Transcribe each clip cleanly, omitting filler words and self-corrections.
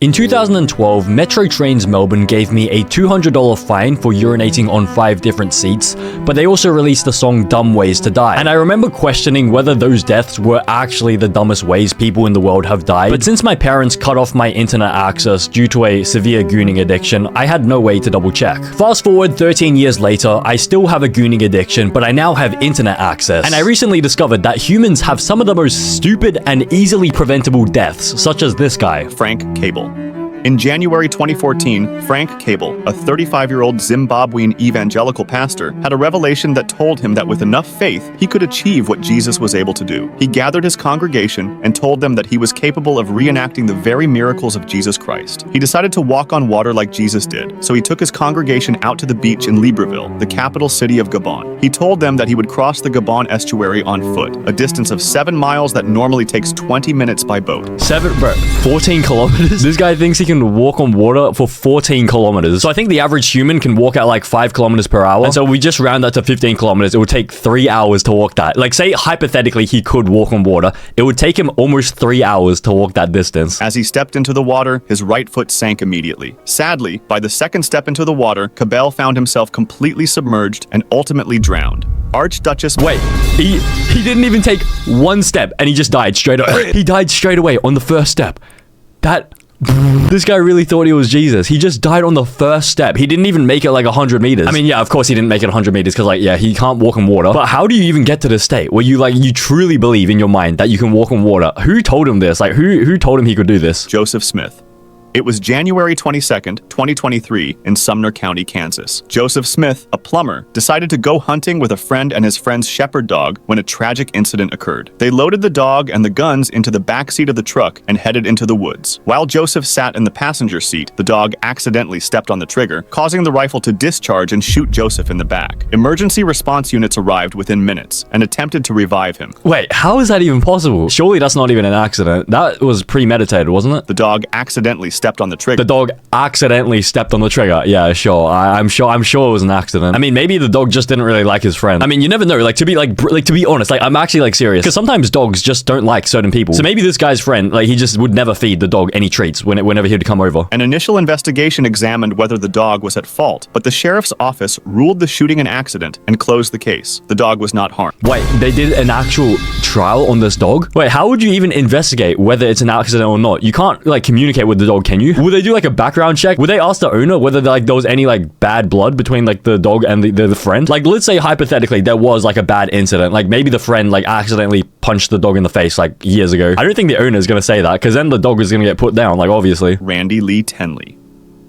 In 2012, Metro Trains Melbourne gave me a $200 fine for urinating on 5 different seats, but they also released the song Dumb Ways to Die. And I remember questioning whether those deaths were actually the dumbest ways people in the world have died. But since my parents cut off my internet access due to a severe gooning addiction, I had no way to double check. Fast forward 13 years later, I still have a gooning addiction, but I now have internet access. And I recently discovered that humans have some of the most stupid and easily preventable deaths, such as this guy. Frank Cable. In January 2014, Frank Cable, a 35-year-old Zimbabwean evangelical pastor, had a revelation that told him that with enough faith, he could achieve what Jesus was able to do. He gathered his congregation and told them that he was capable of reenacting the very miracles of Jesus Christ. He decided to walk on water like Jesus did, so he took his congregation out to the beach in Libreville, the capital city of Gabon. He told them that he would cross the Gabon estuary on foot, a distance of 7 miles that normally takes 20 minutes by boat. 14 kilometers? This guy thinks he can walk on water for 14 kilometers. So I think the average human can walk at like 5 kilometers per hour. And so we just round that to 15 kilometers. It would take 3 hours to walk that. Like, say hypothetically he could walk on water. It would take him almost 3 hours to walk that distance. As he stepped into the water, his right foot sank immediately. Sadly, by the second step into the water, Cabell found himself completely submerged and ultimately drowned. Archduchess... Wait, he didn't even take one step and he just died straight away. He died straight away on the first step. This guy really thought he was Jesus. He just died on the first step. He didn't even make it like 100 meters. I mean, yeah, of course he didn't make it 100 meters because, like, yeah, he can't walk on water. But how do you even get to this state where you truly believe in your mind that you can walk on water? Who told him this? Like, who told him he could do this? Joseph Smith. It was January 22nd, 2023 in Sumner County, Kansas. Joseph Smith, a plumber, decided to go hunting with a friend and his friend's shepherd dog when a tragic incident occurred. They loaded the dog and the guns into the back seat of the truck and headed into the woods. While Joseph sat in the passenger seat, the dog accidentally stepped on the trigger, causing the rifle to discharge and shoot Joseph in the back. Emergency response units arrived within minutes and attempted to revive him. Wait, how is that even possible? Surely that's not even an accident. That was premeditated, wasn't it? The dog accidentally stepped on the trigger. The dog accidentally stepped on the trigger. Yeah, sure. I'm sure it was an accident. I mean, maybe the dog just didn't really like his friend. I mean, you never know. Like, to be honest, like, I'm actually like serious because sometimes dogs just don't like certain people. So maybe this guy's friend, like, he just would never feed the dog any treats whenever he'd come over. An initial investigation examined whether the dog was at fault, but the sheriff's office ruled the shooting an accident and closed the case. The dog was not harmed. Wait, they did an actual trial on this dog? Wait, how would you even investigate whether it's an accident or not? You can't, like, communicate with the dog, can you? Would they do like a background check? Would they ask the owner whether there was any like bad blood between like the dog and the friend? Like, let's say hypothetically there was like a bad incident. Like, maybe the friend like accidentally punched the dog in the face like years ago. I don't think the owner is going to say that because then the dog is going to get put down, like, obviously. Randy Lee Tenley.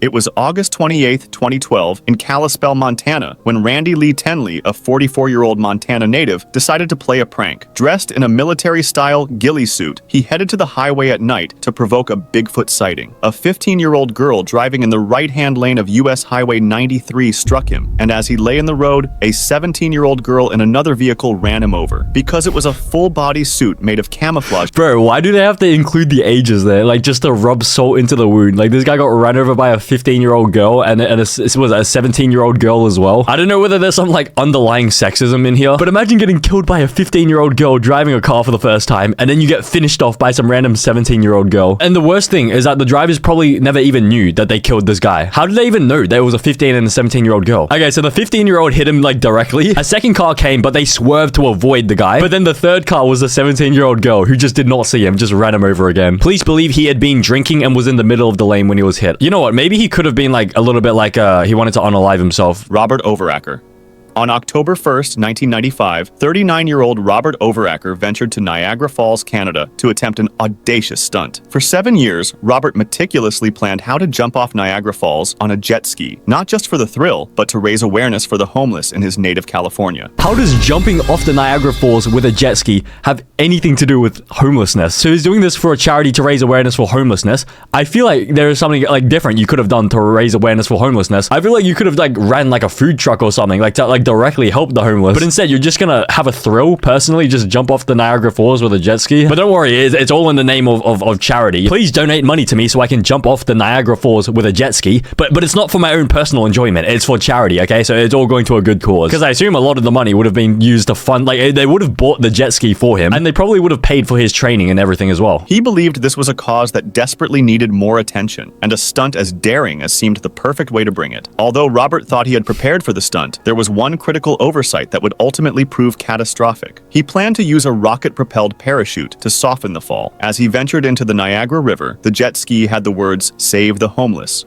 It was August 28, 2012 in Kalispell, Montana, when Randy Lee Tenley, a 44-year-old Montana native, decided to play a prank. Dressed in a military-style ghillie suit, he headed to the highway at night to provoke a Bigfoot sighting. A 15-year-old girl driving in the right-hand lane of US Highway 93 struck him, and as he lay in the road, a 17-year-old girl in another vehicle ran him over. Because it was a full-body suit made of camouflage... Bro, why do they have to include the ages there? Like, just to rub salt into the wound. Like, this guy got run over by a 15-year-old girl and a 17-year-old girl as well. I don't know whether there's some like underlying sexism in here, but imagine getting killed by a 15-year-old girl driving a car for the first time and then you get finished off by some random 17-year-old girl. And the worst thing is that the drivers probably never even knew that they killed this guy. How did they even know there was a 15 and a 17-year-old girl? Okay, so the 15-year-old hit him like directly. A second car came, but they swerved to avoid the guy. But then the third car was a 17-year-old girl who just did not see him, just ran him over again. Police believe he had been drinking and was in the middle of the lane when he was hit. You know what? Maybe he could have been like a little bit like he wanted to unalive himself. Robert Overacker. On October 1st, 1995, 39-year-old Robert Overacker ventured to Niagara Falls, Canada to attempt an audacious stunt. For 7 years, Robert meticulously planned how to jump off Niagara Falls on a jet ski, not just for the thrill, but to raise awareness for the homeless in his native California. How does jumping off the Niagara Falls with a jet ski have anything to do with homelessness? So he's doing this for a charity to raise awareness for homelessness. I feel like there is something like different you could have done to raise awareness for homelessness. I feel like you could have like ran like a food truck or something, like to like directly help the homeless. But instead, you're just gonna have a thrill, personally, just jump off the Niagara Falls with a jet ski. But don't worry, it's all in the name of charity. Please donate money to me so I can jump off the Niagara Falls with a jet ski. But it's not for my own personal enjoyment. It's for charity, okay? So it's all going to a good cause. Because I assume a lot of the money would have been used to fund, like, they would have bought the jet ski for him, and they probably would have paid for his training and everything as well. He believed this was a cause that desperately needed more attention, and a stunt as daring as seemed the perfect way to bring it. Although Robert thought he had prepared for the stunt, there was one critical oversight that would ultimately prove catastrophic. He planned to use a rocket-propelled parachute to soften the fall. As he ventured into the Niagara River, the jet ski had the words, "Save the homeless."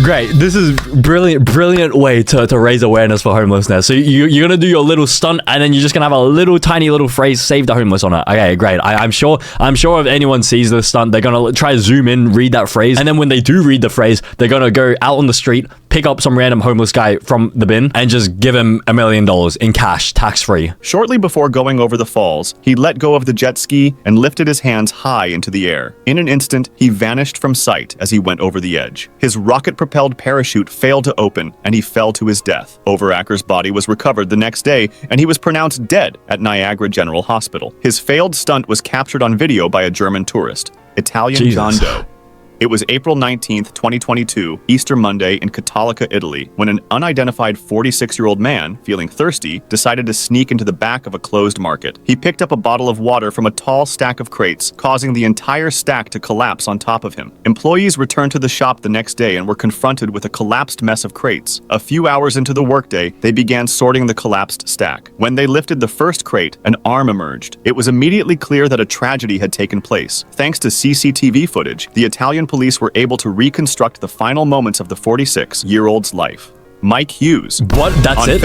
Great. This is brilliant way to raise awareness for homelessness. So you're gonna do your little stunt, and then you're just gonna have a little tiny little phrase, "Save the homeless" on it. Okay, great. I'm sure if anyone sees this stunt, they're gonna try to zoom in, read that phrase, and then when they do read the phrase, they're gonna go out on the street, pick up some random homeless guy from the bin, and just give him $1 million in cash, tax-free. Shortly before going over the falls, he let go of the jet ski and lifted his hands high into the air. In an instant, he vanished from sight as he went over the edge. His rocket-propelled parachute failed to open, and he fell to his death. Overacker's body was recovered the next day, and he was pronounced dead at Niagara General Hospital. His failed stunt was captured on video by a German tourist, Italian John Doe. It was April 19th, 2022, Easter Monday in Catalica, Italy, when an unidentified 46-year-old man, feeling thirsty, decided to sneak into the back of a closed market. He picked up a bottle of water from a tall stack of crates, causing the entire stack to collapse on top of him. Employees returned to the shop the next day and were confronted with a collapsed mess of crates. A few hours into the workday, they began sorting the collapsed stack. When they lifted the first crate, an arm emerged. It was immediately clear that a tragedy had taken place. Thanks to CCTV footage, the Italian police were able to reconstruct the final moments of the 46-year-old's life. Mike Hughes. What? That's it?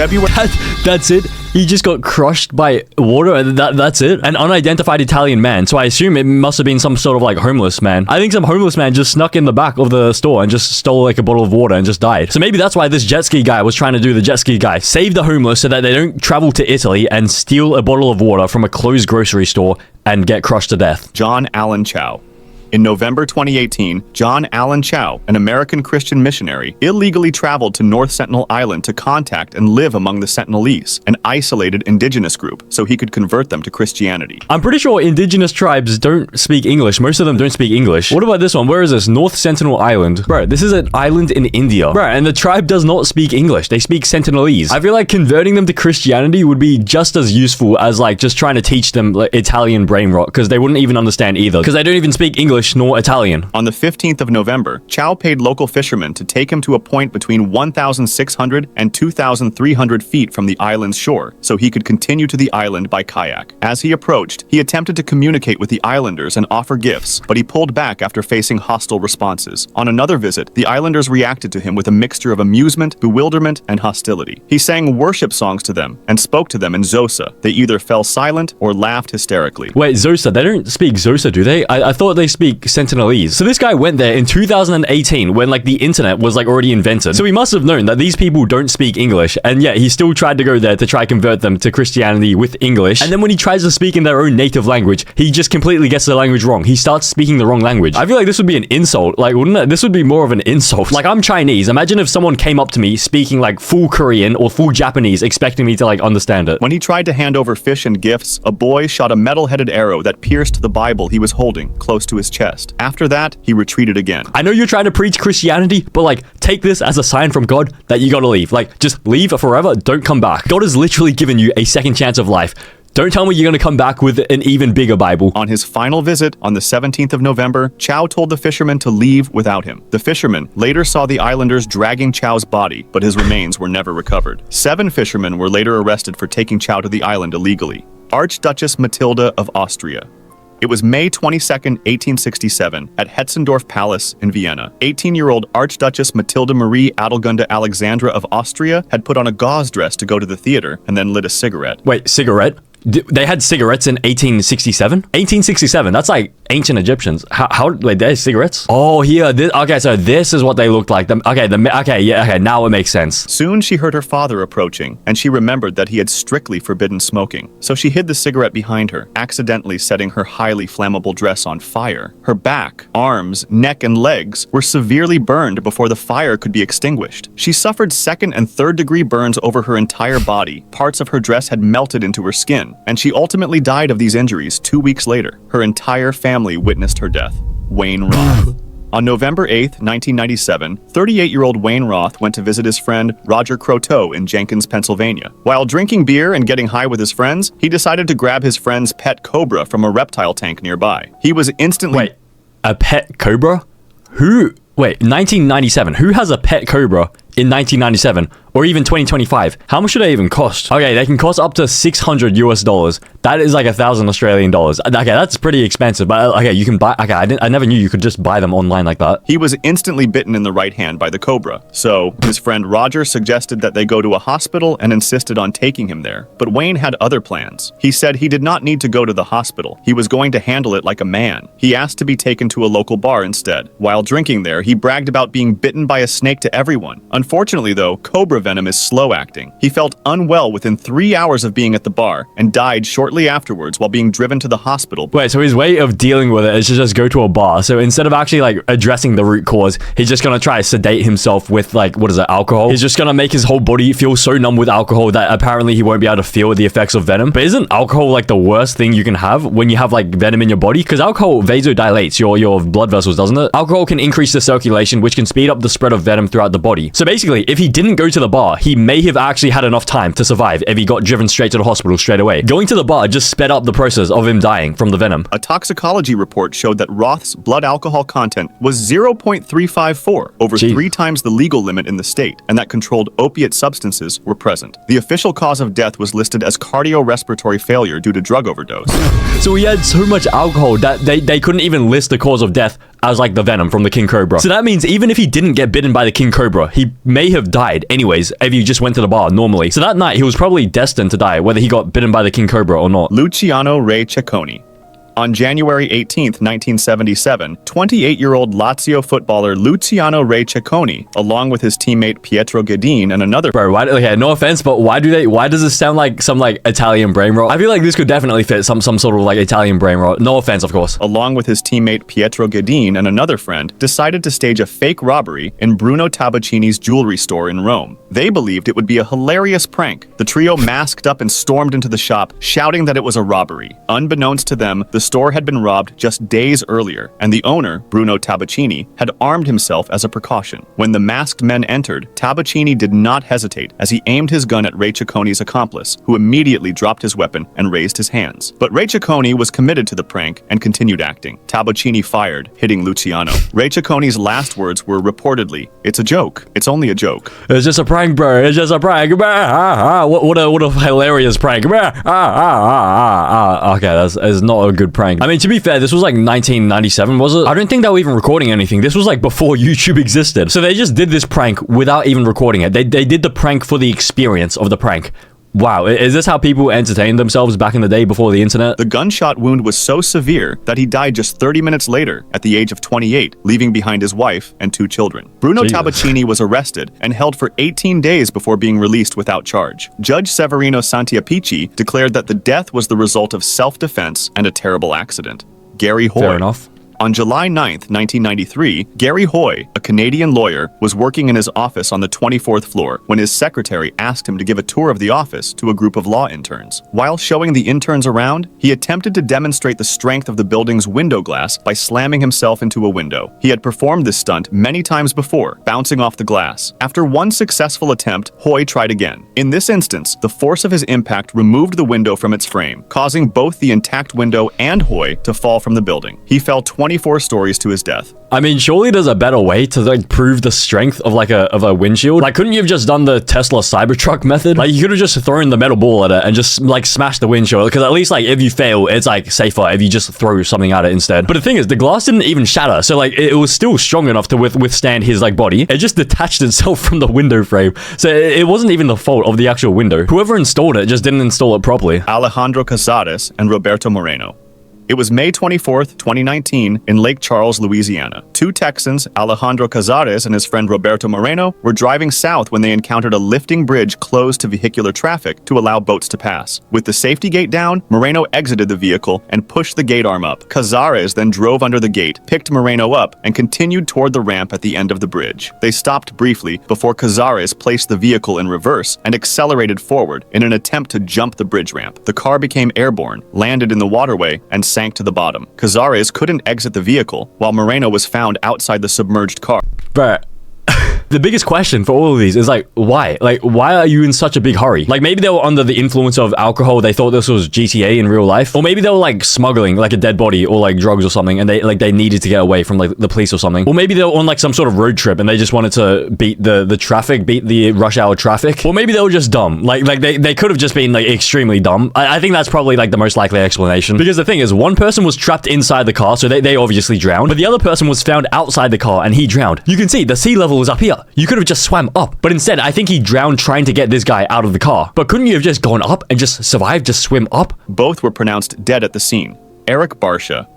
That's it? He just got crushed by water and that's it? An unidentified Italian man. So I assume it must have been some sort of like homeless man. I think some homeless man just snuck in the back of the store and just stole like a bottle of water and just died. So maybe that's why this jet ski guy was trying to do the jet ski guy. Save the homeless so that they don't travel to Italy and steal a bottle of water from a closed grocery store and get crushed to death. John Allen Chau. In November 2018, John Allen Chau, an American Christian missionary, illegally traveled to North Sentinel Island to contact and live among the Sentinelese, an isolated indigenous group, so he could convert them to Christianity. I'm pretty sure indigenous tribes don't speak English. Most of them don't speak English. What about this one? Where is this? North Sentinel Island. Bro, this is an island in India. Bro, and the tribe does not speak English. They speak Sentinelese. I feel like converting them to Christianity would be just as useful as like just trying to teach them like, Italian brain rot, because they wouldn't even understand either, because they don't even speak English nor Italian. On the 15th of November, Chau paid local fishermen to take him to a point between 1,600 and 2,300 feet from the island's shore, so he could continue to the island by kayak. As he approached, he attempted to communicate with the islanders and offer gifts, but he pulled back after facing hostile responses. On another visit, the islanders reacted to him with a mixture of amusement, bewilderment, and hostility. He sang worship songs to them and spoke to them in Xhosa. They either fell silent or laughed hysterically. Wait, Xhosa? They don't speak Xhosa, do they? I thought they speak Sentinelese. So this guy went there in 2018 when like the internet was like already invented. So he must have known that these people don't speak English, and yet he still tried to go there to try convert them to Christianity with English. And then when he tries to speak in their own native language, he just completely gets the language wrong. He starts speaking the wrong language. I feel like this would be an insult. Like, wouldn't it? This would be more of an insult. Like, I'm Chinese. Imagine if someone came up to me speaking like full Korean or full Japanese, expecting me to like understand it. When he tried to hand over fish and gifts, a boy shot a metal-headed arrow that pierced the Bible he was holding close to his chest. After that, he retreated again. I know you're trying to preach Christianity, but like, take this as a sign from God that you gotta leave. Like, just leave forever, don't come back. God has literally given you a second chance of life. Don't tell me you're gonna come back with an even bigger Bible. On his final visit, on the 17th of November, Chau told the fishermen to leave without him. The fishermen later saw the islanders dragging Chau's body, but his remains were never recovered. 7 fishermen were later arrested for taking Chau to the island illegally. Archduchess Matilda of Austria. It was May 22, 1867, at Hetzendorf Palace in Vienna. 18-year-old Archduchess Matilda Marie Adelgunde Alexandra of Austria had put on a gauze dress to go to the theater and then lit a cigarette. Wait, cigarette? They had cigarettes in 1867? 1867, that's like ancient Egyptians. How like they're cigarettes? Oh, here. Okay, so this is what they looked like. Okay, now it makes sense. Soon she heard her father approaching, and she remembered that he had strictly forbidden smoking. So she hid the cigarette behind her, accidentally setting her highly flammable dress on fire. Her back, arms, neck, and legs were severely burned before the fire could be extinguished. She suffered second and third degree burns over her entire body. Parts of her dress had melted into her skin, and she ultimately died of these injuries 2 weeks later. Her entire family witnessed her death. Wayne Roth. On November 8, 1997, 38-year-old Wayne Roth went to visit his friend Roger Croteau in Jenkins, Pennsylvania. While drinking beer and getting high with his friends, he decided to grab his friend's pet cobra from a reptile tank nearby. He was instantly... Wait, a pet cobra? Wait, 1997. Who has a pet cobra in 1997 or even 2025? How much should they even cost? Okay, they can cost up to $600 US. That is like 1,000 Australian dollars. Okay, that's pretty expensive, but okay, you can buy. Okay, I never knew you could just buy them online like that. He was instantly bitten in the right hand by the cobra. So his friend Roger suggested that they go to a hospital and insisted on taking him there. But Wayne had other plans. He said he did not need to go to the hospital. He was going to handle it like a man. He asked to be taken to a local bar instead. While drinking there, he bragged about being bitten by a snake to everyone. Unfortunately, though, cobra venom is slow-acting. He felt unwell within 3 hours of being at the bar and died shortly afterwards while being driven to the hospital. Wait, so his way of dealing with it is to just go to a bar. So instead of actually like addressing the root cause, he's just gonna try to sedate himself with like, what is it, alcohol? He's just gonna make his whole body feel so numb with alcohol that apparently he won't be able to feel the effects of venom. But isn't alcohol like the worst thing you can have when you have like venom in your body? Because alcohol vasodilates your blood vessels, doesn't it? Alcohol can increase the circulation, which can speed up the spread of venom throughout the body. So basically, if he didn't go to the bar, he may have actually had enough time to survive if he got driven straight to the hospital straight away. Going to the bar just sped up the process of him dying from the venom. A toxicology report showed that Roth's blood alcohol content was 0.354, over 3 times the legal limit in the state, and that controlled opiate substances were present. The official cause of death was listed as cardiorespiratory failure due to drug overdose. So he had so much alcohol that they couldn't even list the cause of death as like the venom from the king cobra. So that means even if he didn't get bitten by the king cobra, he may have died anyways if he just went to the bar normally. So that night he was probably destined to die whether he got bitten by the king cobra or not. Luciano Ray Cecconi. On January 18, 1977, 28-year-old Lazio footballer Luciano Ray Cecconi, along with his teammate Pietro Guedin and another... Bro, okay, no offense, but why does this sound like some like Italian brain rot? I feel like this could definitely fit some sort of like Italian brain rot. No offense, of course. Along with his teammate Pietro Guedin and another friend, decided to stage a fake robbery in Bruno Tabacini's jewelry store in Rome. They believed it would be a hilarious prank. The trio masked up and stormed into the shop, shouting that it was a robbery. Unbeknownst to them, the store had been robbed just days earlier, and the owner, Bruno Tabacini, had armed himself as a precaution. When the masked men entered, Tabacini did not hesitate as he aimed his gun at Ray Cecconi's accomplice, who immediately dropped his weapon and raised his hands. But Ray Cecconi was committed to the prank and continued acting. Tabacini fired, hitting Luciano. Ray Cecconi's last words were reportedly, "It's a joke. It's only a joke." It's just a prank, bro. It's just a prank. What a hilarious prank. Okay, that's not a good prank. I mean, to be fair, this was like 1997, was it? I don't think they were even recording anything. This was like before YouTube existed. So they just did this prank without even recording it. They did the prank for the experience of the prank. Wow, is this how people entertained themselves back in the day before the internet? The gunshot wound was so severe that he died just 30 minutes later at the age of 28, leaving behind his wife and 2 children. Bruno Tabacini was arrested and held for 18 days before being released without charge. Judge Severino Santiapici declared that the death was the result of self-defense and a terrible accident. Gary Hoy. Fair enough. On July 9th, 1993, Gary Hoy, a Canadian lawyer, was working in his office on the 24th floor when his secretary asked him to give a tour of the office to a group of law interns. While showing the interns around, he attempted to demonstrate the strength of the building's window glass by slamming himself into a window. He had performed this stunt many times before, bouncing off the glass. After one successful attempt, Hoy tried again. In this instance, the force of his impact removed the window from its frame, causing both the intact window and Hoy to fall from the building. He fell 24 stories to his death. I mean, surely there's a better way to like prove the strength of like a windshield. Like, couldn't you have just done the Tesla Cybertruck method? Like, you could have just thrown the metal ball at it and just like smashed the windshield. Because at least like if you fail, it's like safer if you just throw something at it instead. But the thing is, the glass didn't even shatter, so like it was still strong enough to withstand his like body. It just detached itself from the window frame, so it wasn't even the fault of the actual window. Whoever installed it just didn't install it properly. Alejandro Casares and Roberto Moreno. It was May 24th, 2019, in Lake Charles, Louisiana. Two Texans, Alejandro Cazares and his friend Roberto Moreno, were driving south when they encountered a lifting bridge closed to vehicular traffic to allow boats to pass. With the safety gate down, Moreno exited the vehicle and pushed the gate arm up. Cazares then drove under the gate, picked Moreno up, and continued toward the ramp at the end of the bridge. They stopped briefly before Cazares placed the vehicle in reverse and accelerated forward in an attempt to jump the bridge ramp. The car became airborne, landed in the waterway, and sank to the bottom. Cazares couldn't exit the vehicle, while Moreno was found outside the submerged car. Bruh. The biggest question for all of these is like, why? Like, why are you in such a big hurry? Like, maybe they were under the influence of alcohol. They thought this was GTA in real life. Or maybe they were like smuggling like a dead body or like drugs or something. And they needed to get away from like the police or something. Or maybe they were on like some sort of road trip and they just wanted to beat the traffic, beat the rush hour traffic. Or maybe they were just dumb. Like they could have just been like extremely dumb. I think that's probably like the most likely explanation. Because the thing is, one person was trapped inside the car, so they obviously drowned. But the other person was found outside the car and he drowned. You can see the sea level is up here. You could have just swam up. But instead, I think he drowned trying to get this guy out of the car. But couldn't you have just gone up and just survived, just swim up? Both were pronounced dead at the scene. Eric Barsha.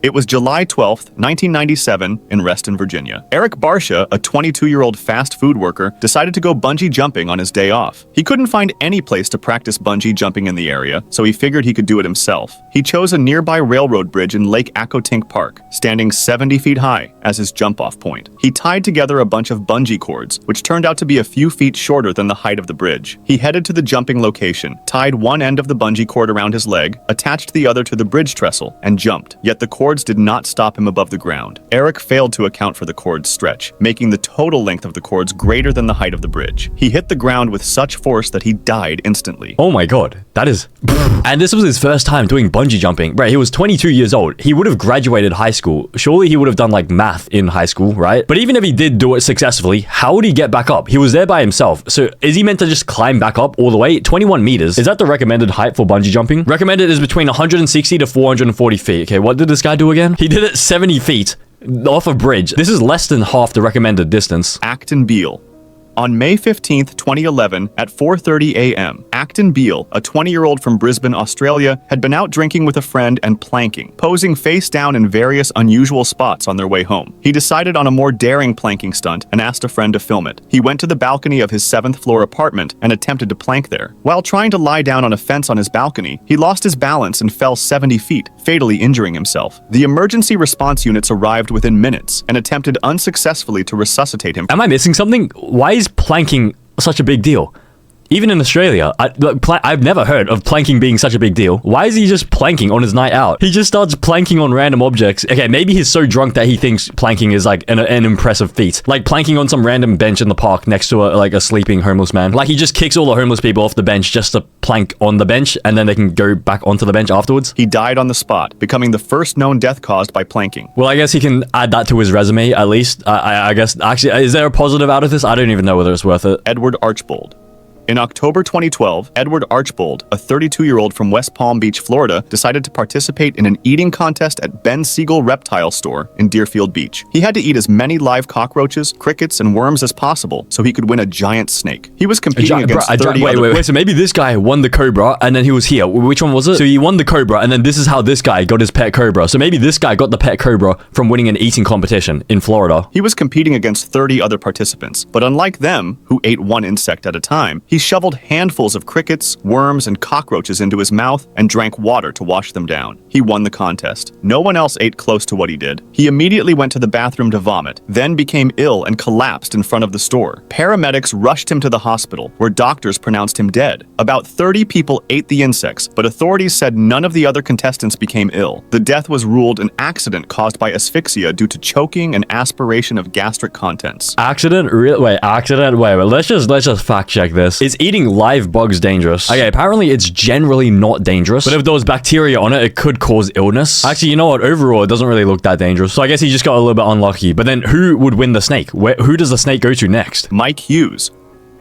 It was July 12th, 1997, in Reston, Virginia. Eric Barsha, a 22-year-old fast food worker, decided to go bungee jumping on his day off. He couldn't find any place to practice bungee jumping in the area, so he figured he could do it himself. He chose a nearby railroad bridge in Lake Accotink Park, standing 70 feet high, as his jump-off point. He tied together a bunch of bungee cords, which turned out to be a few feet shorter than the height of the bridge. He headed to the jumping location, tied one end of the bungee cord around his leg, attached the other to the bridge trestle, and jumped. Yet the cords did not stop him above the ground. Eric failed to account for the cord's stretch, making the total length of the cords greater than the height of the bridge. He hit the ground with such force that he died instantly. Oh my god, that is... And this was his first time doing bungee jumping. Right, he was 22 years old. He would have graduated high school. Surely he would have done like math in high school, right? But even if he did do it successfully, how would he get back up? He was there by himself. So is he meant to just climb back up all the way? 21 meters. Is that the recommended height for bungee jumping? Recommended is between 160 to 440 feet. Okay, what did this guy do again? He did it 70 feet off a bridge. This is less than half the recommended distance. Acton Beale. On May 15th, 2011, at 4:30 a.m., Acton Beale, a 20-year-old from Brisbane, Australia, had been out drinking with a friend and planking, posing face down in various unusual spots on their way home. He decided on a more daring planking stunt and asked a friend to film it. He went to the balcony of his 7th-floor apartment and attempted to plank there. While trying to lie down on a fence on his balcony, he lost his balance and fell 70 feet, fatally injuring himself. The emergency response units arrived within minutes and attempted unsuccessfully to resuscitate him. Am I missing something? Why is planking such a big deal? Even in Australia, I've never heard of planking being such a big deal. Why is he just planking on his night out? He just starts planking on random objects. Okay, maybe he's so drunk that he thinks planking is like an impressive feat. Like planking on some random bench in the park next to a sleeping homeless man. Like he just kicks all the homeless people off the bench just to plank on the bench and then they can go back onto the bench afterwards. He died on the spot, becoming the first known death caused by planking. Well, I guess he can add that to his resume at least. I guess, actually, is there a positive out of this? I don't even know whether it's worth it. Edward Archbold. In October 2012, Edward Archbold, a 32-year-old from West Palm Beach, Florida, decided to participate in an eating contest at Ben Siegel Reptile Store in Deerfield Beach. He had to eat as many live cockroaches, crickets, and worms as possible so he could win a giant snake. He was competing against 30 other... Wait, so maybe this guy won the cobra and then he was here. Which one was it? So he won the cobra and then this is how this guy got his pet cobra. So maybe this guy got the pet cobra from winning an eating competition in Florida. He was competing against 30 other participants, but unlike them, who ate one insect at a time, he shoveled handfuls of crickets, worms, and cockroaches into his mouth and drank water to wash them down. He won the contest. No one else ate close to what he did. He immediately went to the bathroom to vomit, then became ill and collapsed in front of the store. Paramedics rushed him to the hospital, where doctors pronounced him dead. About 30 people ate the insects, but authorities said none of the other contestants became ill. The death was ruled an accident caused by asphyxia due to choking and aspiration of gastric contents. Accident? Accident? Wait, let's just fact check this. Is eating live bugs dangerous? Okay, apparently it's generally not dangerous, but if there was bacteria on it, it could cause illness. Actually, you know what? Overall, it doesn't really look that dangerous. So I guess he just got a little bit unlucky. But then who would win the snake? Who does the snake go to next? Mike Hughes.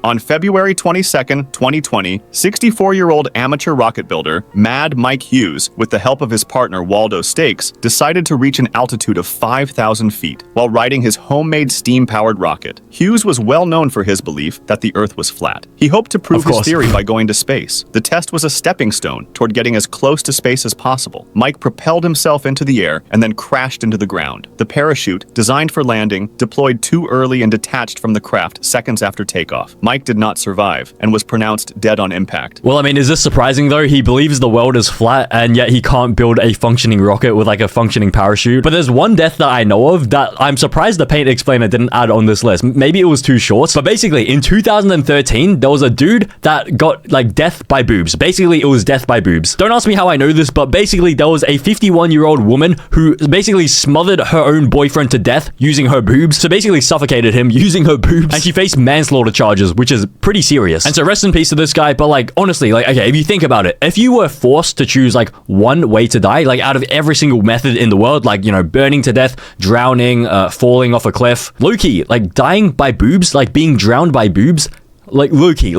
On February 22nd, 2020, 64-year-old amateur rocket builder Mad Mike Hughes, with the help of his partner Waldo Stakes, decided to reach an altitude of 5,000 feet while riding his homemade steam-powered rocket. Hughes was well known for his belief that the Earth was flat. He hoped to prove his theory by going to space. The test was a stepping stone toward getting as close to space as possible. Mike propelled himself into the air and then crashed into the ground. The parachute, designed for landing, deployed too early and detached from the craft seconds after takeoff. Mike did not survive and was pronounced dead on impact. Well, I mean, is this surprising though? He believes the world is flat and yet he can't build a functioning rocket with like a functioning parachute. But there's one death that I know of that I'm surprised the Paint Explainer didn't add on this list. Maybe it was too short. But basically, in 2013, there was a dude that got like death by boobs. Basically, it was death by boobs. Don't ask me how I know this, but basically there was a 51-year-old woman who basically smothered her own boyfriend to death using her boobs. So basically suffocated him using her boobs. And she faced manslaughter charges, which is pretty serious. And so rest in peace to this guy. But like, honestly, like, okay, if you think about it, if you were forced to choose like one way to die, like out of every single method in the world, like, you know, burning to death, drowning, falling off a cliff, low-key, like dying by boobs, like being drowned by boobs, like low-key,